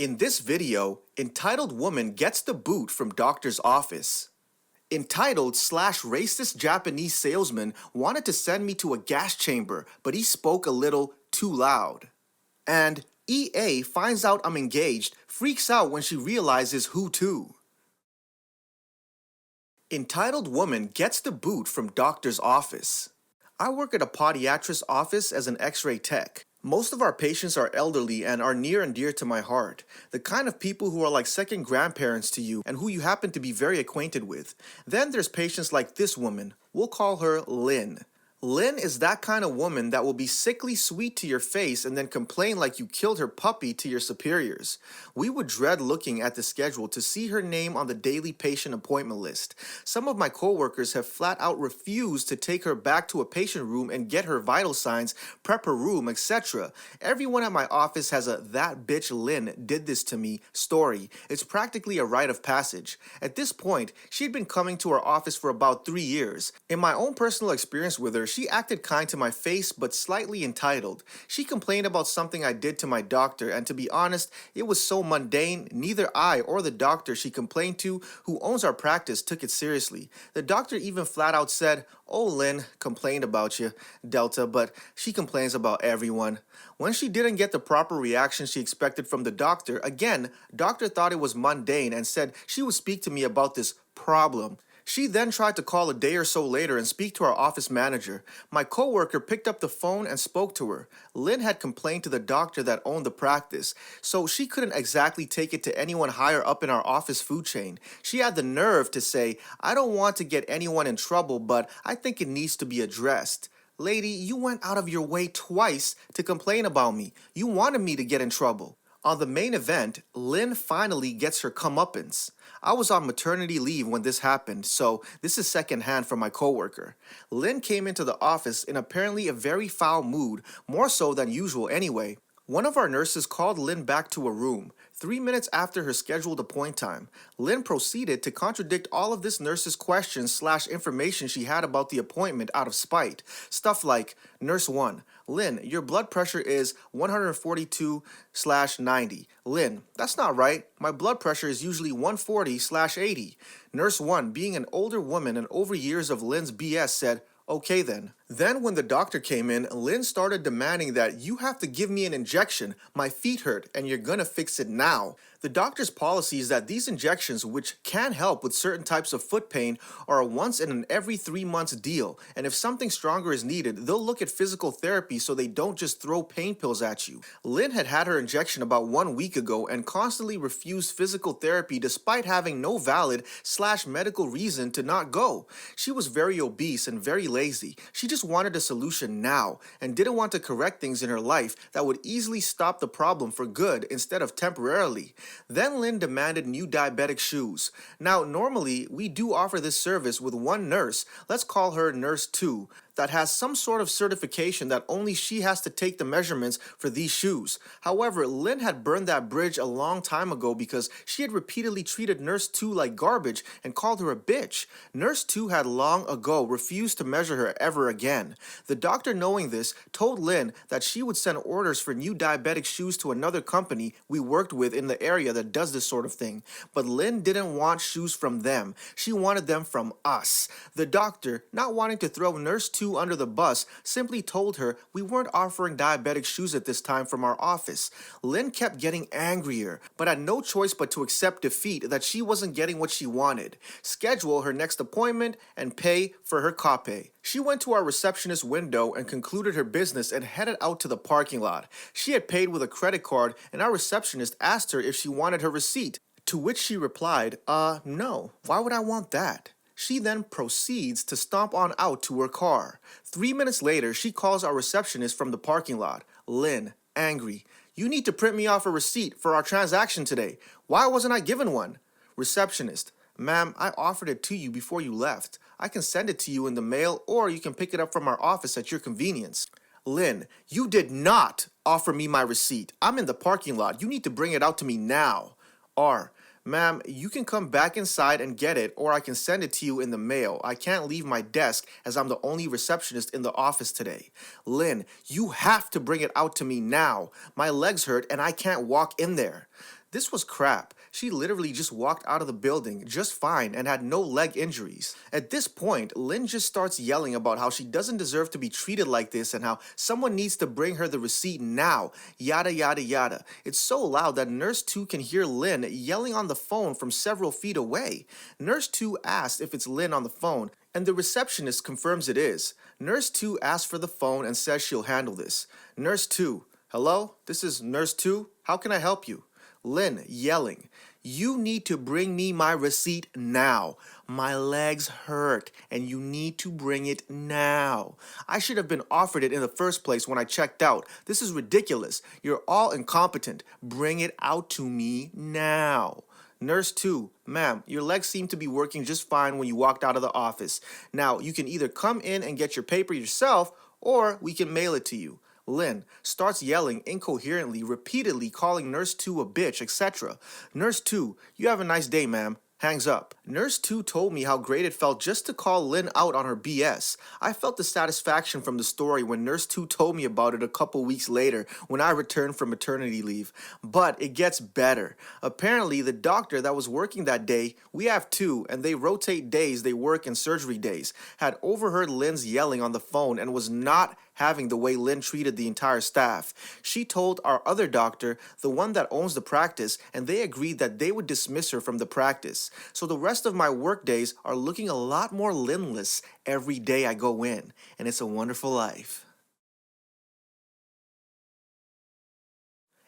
In this video, entitled woman gets the boot from doctor's office. Entitled slash racist Japanese salesman wanted to send me to a gas chamber, but he spoke a little too loud. And EA finds out I'm engaged, freaks out when she realizes who to. Entitled woman gets the boot from doctor's office. I work at a podiatrist's office as an x-ray tech. Most of our patients are elderly and are near and dear to my heart, the kind of people who are like second grandparents to you and who you happen to be very acquainted with. Then there's patients like this woman. We'll call her Lynn. Lynn is that kind of woman that will be sickly sweet to your face and then complain like you killed her puppy to your superiors. We would dread looking at the schedule to see her name on the daily patient appointment list. Some of my coworkers have flat out refused to take her back to a patient room and get her vital signs, prep her room, etc. Everyone at my office has a "that bitch Lynn did this to me" story. It's practically a rite of passage. At this point, she'd been coming to our office for about 3 years. In my own personal experience with her, she acted kind to my face, but slightly entitled. She complained about something I did to my doctor, and to be honest, it was so mundane, neither I or the doctor she complained to, who owns our practice, took it seriously. The doctor even flat out said, "Oh, Lynn, complained about you, Delta, but she complains about everyone." When she didn't get the proper reaction she expected from the doctor, again, doctor thought it was mundane and said she would speak to me about this problem. She then tried to call a day or so later and speak to our office manager. My coworker picked up the phone and spoke to her. Lynn had complained to the doctor that owned the practice, so she couldn't exactly take it to anyone higher up in our office food chain. She had the nerve to say, "I don't want to get anyone in trouble, but I think it needs to be addressed." Lady, you went out of your way twice to complain about me. You wanted me to get in trouble. On the main event, Lynn finally gets her comeuppance. I was on maternity leave when this happened, so this is secondhand from my coworker. Lynn came into the office in apparently a very foul mood, more so than usual anyway. One of our nurses called Lynn back to a room. 3 minutes after her scheduled appoint time, Lynn proceeded to contradict all of this nurse's questions / information she had about the appointment out of spite. Stuff like, Nurse 1, Lynn, your blood pressure is 142/90. Lynn, that's not right. My blood pressure is usually 140/80. Nurse 1, being an older woman and over years of Lynn's BS, said, "Okay then." Then when the doctor came in, Lynn started demanding that you have to give me an injection, my feet hurt, and you're gonna fix it now. The doctor's policy is that these injections, which can help with certain types of foot pain, are a once in an every 3 months deal, and if something stronger is needed, they'll look at physical therapy so they don't just throw pain pills at you. Lynn had had her injection about 1 week ago and constantly refused physical therapy despite having no valid / medical reason to not go. She was very obese and very lazy. She just wanted a solution now and didn't want to correct things in her life that would easily stop the problem for good instead of temporarily. Then Lynn demanded new diabetic shoes. Now, normally, we do offer this service with one nurse, let's call her Nurse 2, that has some sort of certification that only she has to take the measurements for these shoes. However, Lynn had burned that bridge a long time ago because she had repeatedly treated Nurse 2 like garbage and called her a bitch. Nurse 2 had long ago refused to measure her ever again. The doctor, knowing this, told Lynn that she would send orders for new diabetic shoes to another company we worked with in the area that does this sort of thing. But Lynn didn't want shoes from them. She wanted them from us. The doctor, not wanting to throw Nurse 2 under the bus, simply told her we weren't offering diabetic shoes at this time from our office. Lynn kept getting angrier, but had no choice but to accept defeat that she wasn't getting what she wanted, schedule her next appointment, and pay for her copay. She went to our receptionist window and concluded her business and headed out to the parking lot. She had paid with a credit card, and our receptionist asked her if she wanted her receipt, to which she replied, no, why would I want that? She then proceeds to stomp on out to her car. 3 minutes later, she calls our receptionist from the parking lot. Lynn, angry, "You need to print me off a receipt for our transaction today. Why wasn't I given one?" Receptionist, "Ma'am, I offered it to you before you left. I can send it to you in the mail or you can pick it up from our office at your convenience." Lynn, "You did not offer me my receipt. I'm in the parking lot. You need to bring it out to me now." R, "Ma'am, you can come back inside and get it, or I can send it to you in the mail. I can't leave my desk as I'm the only receptionist in the office today." Lynn, "You have to bring it out to me now. My legs hurt and I can't walk in there." This was crap. She literally just walked out of the building just fine and had no leg injuries. At this point, Lynn just starts yelling about how she doesn't deserve to be treated like this and how someone needs to bring her the receipt now, yada yada yada. It's so loud that Nurse 2 can hear Lynn yelling on the phone from several feet away. Nurse 2 asks if it's Lynn on the phone, and the receptionist confirms it is. Nurse 2 asks for the phone and says she'll handle this. Nurse 2, hello? This is Nurse 2? How can I help you? Lynn yelling, you need to bring me my receipt now. My legs hurt and you need to bring it now. I should have been offered it in the first place when I checked out. This is ridiculous. You're all incompetent. Bring it out to me now. Nurse 2, ma'am, your legs seem to be working just fine when you walked out of the office. Now, you can either come in and get your paper yourself or we can mail it to you. Lynn starts yelling incoherently, repeatedly calling Nurse 2 a bitch, etc. Nurse 2, you have a nice day, ma'am. Hangs up. Nurse 2 told me how great it felt just to call Lynn out on her BS. I felt the satisfaction from the story when Nurse 2 told me about it a couple weeks later when I returned from maternity leave. But it gets better. Apparently, the doctor that was working that day, we have two, and they rotate days they work and surgery days, had overheard Lynn's yelling on the phone and was not having the way Lynn treated the entire staff. She told our other doctor, the one that owns the practice, and they agreed that they would dismiss her from the practice. So the rest of my work days are looking a lot more Lynn-less every day I go in, and it's a wonderful life.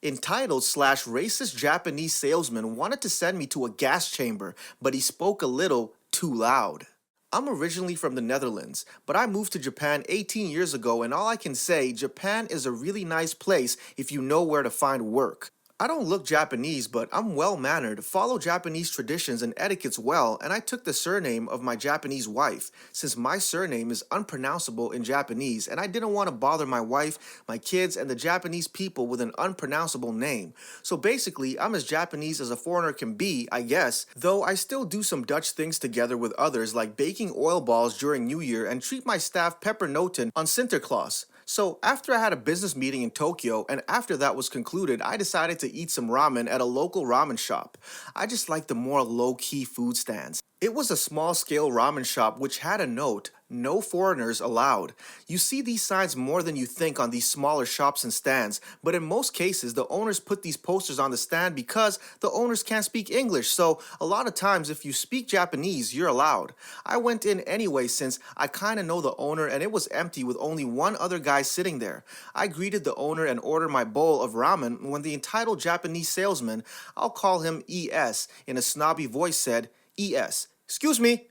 Entitled/racist Japanese salesman wanted to send me to a gas chamber, but he spoke a little too loud. I'm originally from the Netherlands, but I moved to Japan 18 years ago, and all I can say, Japan is a really nice place if you know where to find work. I don't look Japanese, but I'm well-mannered, follow Japanese traditions and etiquettes well, and I took the surname of my Japanese wife, since my surname is unpronounceable in Japanese, and I didn't want to bother my wife, my kids, and the Japanese people with an unpronounceable name. So basically, I'm as Japanese as a foreigner can be, I guess, though I still do some Dutch things together with others like baking oil balls during New Year and treat my staff peppernoten on Sinterklaas. So after I had a business meeting in Tokyo, and after that was concluded, I decided to eat some ramen at a local ramen shop. I just like the more low-key food stands. It was a small-scale ramen shop which had a note, no foreigners allowed. You see these signs more than you think on these smaller shops and stands, but in most cases the owners put these posters on the stand because the owners can't speak English, so a lot of times if you speak Japanese, you're allowed. I went in anyway since I kinda know the owner and it was empty with only one other guy sitting there. I greeted the owner and ordered my bowl of ramen when the entitled Japanese salesman, I'll call him ES, in a snobby voice said, ES, excuse me,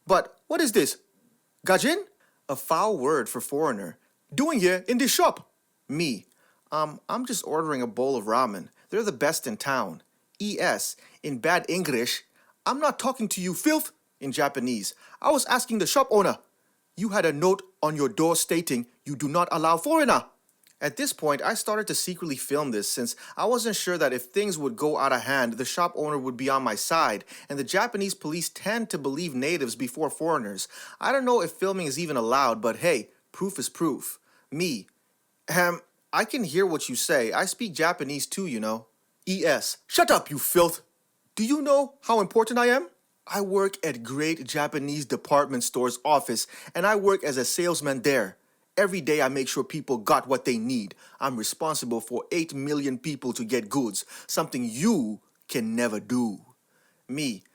but what is this? Gajin? A foul word for foreigner. Doing here in this shop? Me. I'm just ordering a bowl of ramen. They're the best in town. ES, in bad English, I'm not talking to you, filth, in Japanese. I was asking the shop owner. You had a note on your door stating you do not allow foreigner. At this point, I started to secretly film this since I wasn't sure that if things would go out of hand, the shop owner would be on my side, and the Japanese police tend to believe natives before foreigners. I don't know if filming is even allowed, but hey, proof is proof. Me. I can hear what you say. I speak Japanese too, you know. ES. Shut up, you filth. Do you know how important I am? I work at Great Japanese Department Store's office, and I work as a salesman there. Every day I make sure people got what they need. I'm responsible for 8 million people to get goods, something you can never do. Me.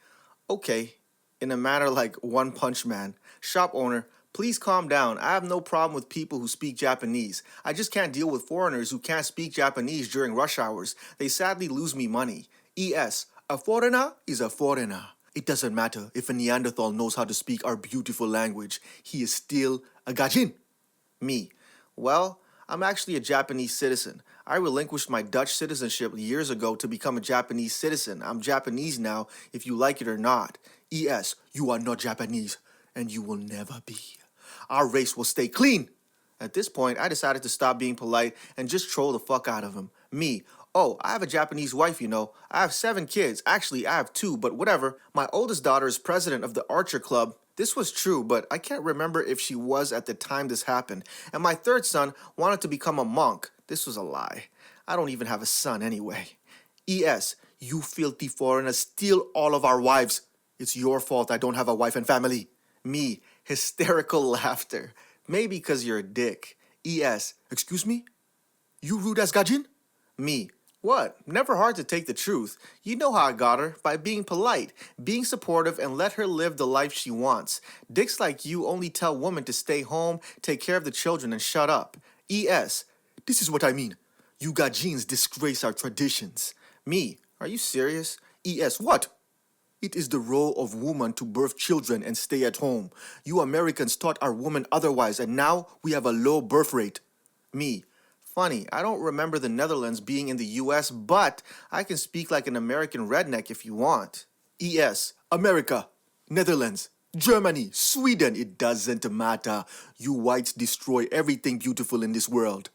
Okay, in a manner like One Punch Man. Shop owner, please calm down. I have no problem with people who speak Japanese. I just can't deal with foreigners who can't speak Japanese during rush hours. They sadly lose me money. ES. A foreigner is a foreigner. It doesn't matter if a Neanderthal knows how to speak our beautiful language. He is still a gajin. Me. Well, I'm actually a Japanese citizen. I relinquished my Dutch citizenship years ago to become a Japanese citizen. I'm Japanese now, if you like it or not. ES, you are not Japanese, and you will never be. Our race will stay clean. At this point, I decided to stop being polite and just troll the fuck out of him. Me. Oh, I have a Japanese wife, you know. I have 7 kids. Actually, I have 2, but whatever. My oldest daughter is president of the Archer Club. This was true, but I can't remember if she was at the time this happened. And my 3rd son wanted to become a monk. This was a lie. I don't even have a son anyway. ES, You filthy foreigner, steal all of our wives. It's your fault I don't have a wife and family. Me, hysterical laughter. Maybe because you're a dick. ES, excuse me? You rude ass gajin? Me, what? Never hard to take the truth. You know how I got her, by being polite, being supportive, and let her live the life she wants. Dicks like you only tell women to stay home, take care of the children, and shut up. ES, this is what I mean. You gajins disgrace our traditions. Me, are you serious? ES, what? It is the role of woman to birth children and stay at home. You Americans taught our women otherwise, and now we have a low birth rate. Me, funny, I don't remember the Netherlands being in the US, but I can speak like an American redneck if you want. ES, America, Netherlands, Germany, Sweden, it doesn't matter. You whites destroy everything beautiful in this world.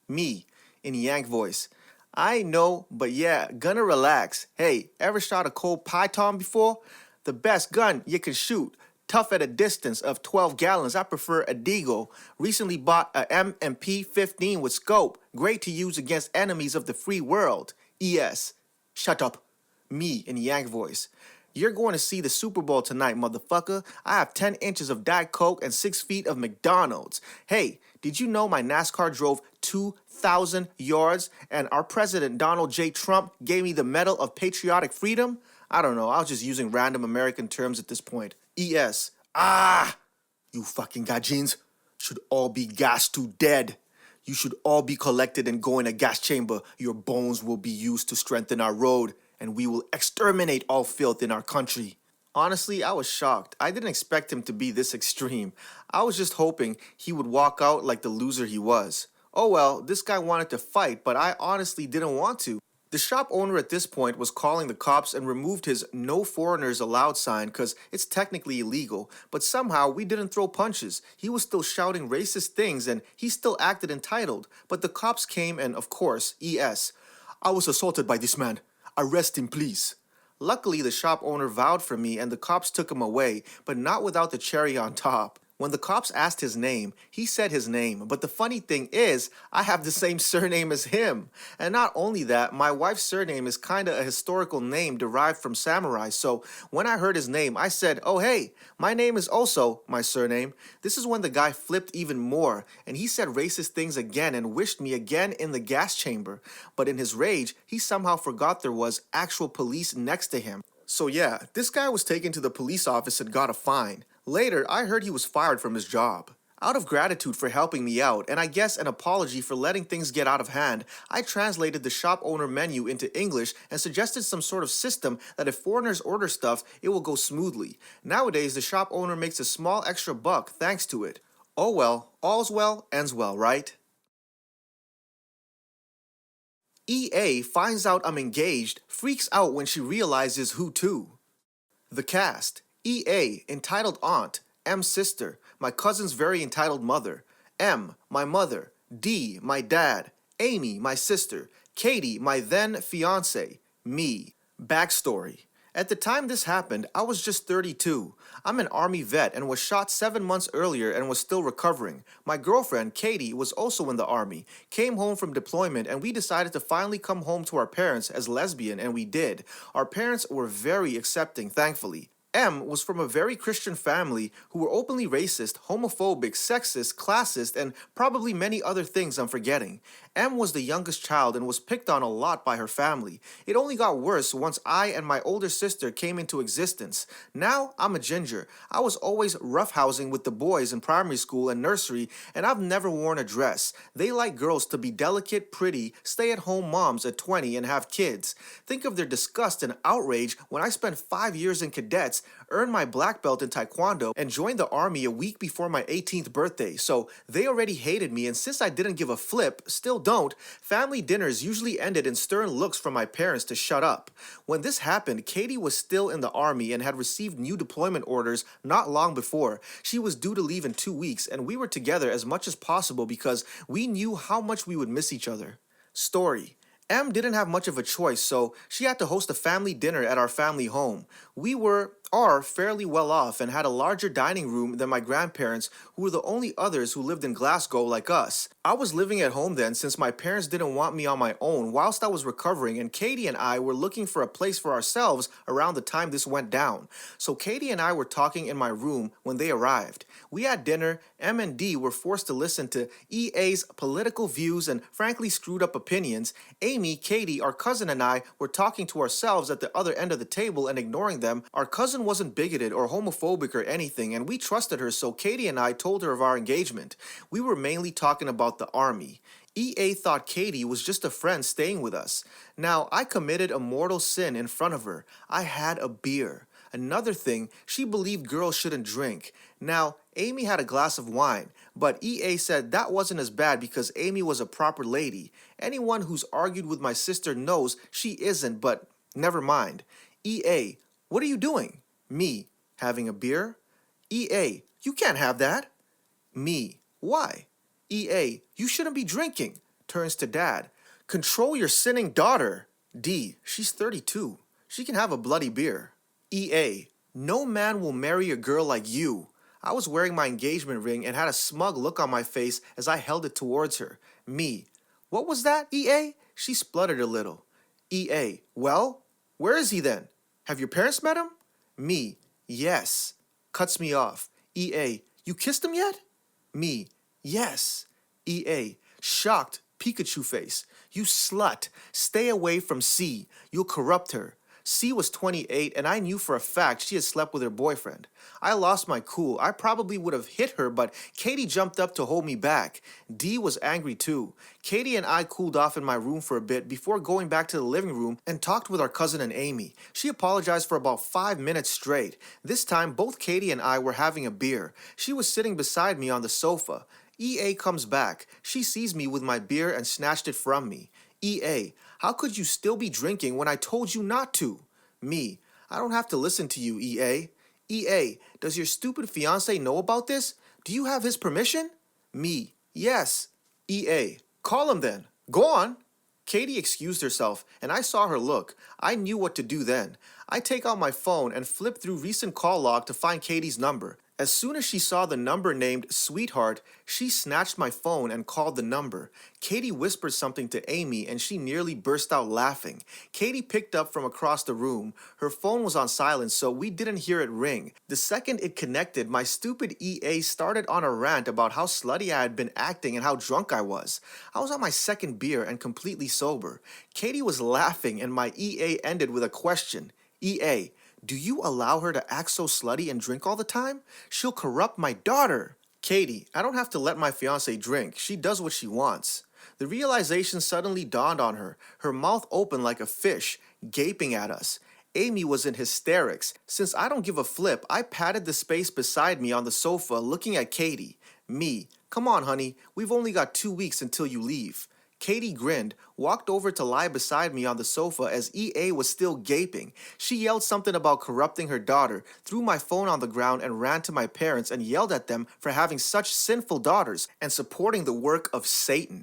Me, in Yank voice. I know, but yeah, gonna relax. Hey, ever shot a cold python before? The best gun you can shoot. Tough at a distance of 12 gallons, I prefer a Deagle. Recently bought a M&P 15 with scope. Great to use against enemies of the free world. ES. Shut up. Me in Yank voice. You're going to see the Super Bowl tonight, motherfucker. I have 10 inches of Diet Coke and 6 feet of McDonald's. Hey, did you know my NASCAR drove 2,000 yards and our president, Donald J. Trump, gave me the Medal of Patriotic Freedom? I don't know, I was just using random American terms at this point. ES. You fucking gajins should all be gassed to dead. You should all be collected and go in a gas chamber. Your bones will be used to strengthen our road, and we will exterminate all filth in our country. Honestly, I was shocked. I didn't expect him to be this extreme. I was just hoping he would walk out like the loser he was. Oh well, this guy wanted to fight, but I honestly didn't want to. The shop owner at this point was calling the cops and removed his "No Foreigners Allowed" sign because it's technically illegal, but somehow we didn't throw punches. He was still shouting racist things and he still acted entitled, but the cops came and, of course, ES. I was assaulted by this man. Arrest him, please. Luckily, the shop owner vouched for me and the cops took him away, but not without the cherry on top. When the cops asked his name, he said his name, but the funny thing is, I have the same surname as him. And not only that, my wife's surname is kinda a historical name derived from samurai, so when I heard his name, I said, oh hey, my name is also my surname. This is when the guy flipped even more, and he said racist things again and wished me again in the gas chamber. But in his rage, he somehow forgot there was actual police next to him. So yeah, this guy was taken to the police office and got a fine. Later, I heard he was fired from his job. Out of gratitude for helping me out, and I guess an apology for letting things get out of hand, I translated the shop owner menu into English and suggested some sort of system that if foreigners order stuff, it will go smoothly. Nowadays, the shop owner makes a small extra buck thanks to it. Oh well, all's well, ends well, right? EA finds out I'm engaged, freaks out when she realizes who to. The cast. EA, entitled aunt. M, sister, my cousin's very entitled mother. M, my mother. D, my dad. Amy, my sister. Katie, my then fiancée. Me. Backstory. At the time this happened, I was just 32. I'm an Army vet and was shot 7 months earlier and was still recovering. My girlfriend, Katie, was also in the Army, came home from deployment, and we decided to finally come home to our parents as lesbian, and we did. Our parents were very accepting, thankfully. M was from a very Christian family who were openly racist, homophobic, sexist, classist, and probably many other things I'm forgetting. M was the youngest child and was picked on a lot by her family. It only got worse once I and my older sister came into existence. Now, I'm a ginger. I was always roughhousing with the boys in primary school and nursery, and I've never worn a dress. They like girls to be delicate, pretty, stay-at-home moms at 20 and have kids. Think of their disgust and outrage when I spent 5 years in cadets, earned my black belt in Taekwondo, and joined the Army a week before my 18th birthday, so they already hated me, and since I didn't give a flip, still don't, family dinners usually ended in stern looks from my parents to shut up. When this happened, Katie was still in the Army and had received new deployment orders not long before. She was due to leave in 2 weeks, and we were together as much as possible because we knew how much we would miss each other. Story. M didn't have much of a choice, so she had to host a family dinner at our family home. We were are fairly well off and had a larger dining room than my grandparents, who were the only others who lived in Glasgow like us. I was living at home then since my parents didn't want me on my own whilst I was recovering, and Katie and I were looking for a place for ourselves around the time this went down. So Katie and I were talking in my room when they arrived. We had dinner. M and D were forced to listen to EA's political views and frankly screwed up opinions. Amy, Katie, our cousin, and I were talking to ourselves at the other end of the table and ignoring them. Our cousin wasn't bigoted or homophobic or anything, and we trusted her, so Katie and I told her of our engagement. We were mainly talking about the army. EA thought Katie was just a friend staying with us. Now, I committed a mortal sin in front of her. I had a beer. Another thing, she believed girls shouldn't drink. Now, Amy had a glass of wine, but EA said that wasn't as bad because Amy was a proper lady. Anyone who's argued with my sister knows she isn't, but never mind. EA, what are you doing? Me, having a beer? EA, you can't have that. Me, why? EA, you shouldn't be drinking. Turns to Dad. Control your sinning daughter. D, she's 32. She can have a bloody beer. EA, no man will marry a girl like you. I was wearing my engagement ring and had a smug look on my face as I held it towards her. Me, what was that, EA? She spluttered a little. EA, well, where is he then? Have your parents met him? Me, yes. Cuts me off. EA, you kissed him yet? Me, yes. EA, shocked, Pikachu face. You slut. Stay away from C. You'll corrupt her. C was 28, and I knew for a fact she had slept with her boyfriend. I lost my cool. I probably would have hit her, but Katie jumped up to hold me back. D was angry too. Katie and I cooled off in my room for a bit before going back to the living room and talked with our cousin and Amy. She apologized for about 5 minutes straight. This time, both Katie and I were having a beer. She was sitting beside me on the sofa. EA comes back. She sees me with my beer and snatched it from me. EA, how could you still be drinking when I told you not to? Me, I don't have to listen to you, EA. EA, does your stupid fiancé know about this? Do you have his permission? Me, yes. EA, call him then. Go on. Katie excused herself, and I saw her look. I knew what to do then. I take out my phone and flip through recent call log to find Katie's number. As soon as she saw the number named Sweetheart, she snatched my phone and called the number. Katie whispered something to Amy and she nearly burst out laughing. Katie picked up from across the room. Her phone was on silent, so we didn't hear it ring. The second it connected, my stupid EA started on a rant about how slutty I had been acting and how drunk I was. I was on my second beer and completely sober. Katie was laughing and my EA ended with a question. EA, do you allow her to act so slutty and drink all the time? She'll corrupt my daughter. Katie, I don't have to let my fiancé drink. She does what she wants. The realization suddenly dawned on her, her mouth open like a fish, gaping at us. Amy was in hysterics. Since I don't give a flip, I patted the space beside me on the sofa, looking at Katie. Me, come on, honey, we've only got 2 weeks until you leave. Katie grinned, walked over to lie beside me on the sofa as EA was still gaping. She yelled something about corrupting her daughter, threw my phone on the ground and ran to my parents and yelled at them for having such sinful daughters and supporting the work of Satan.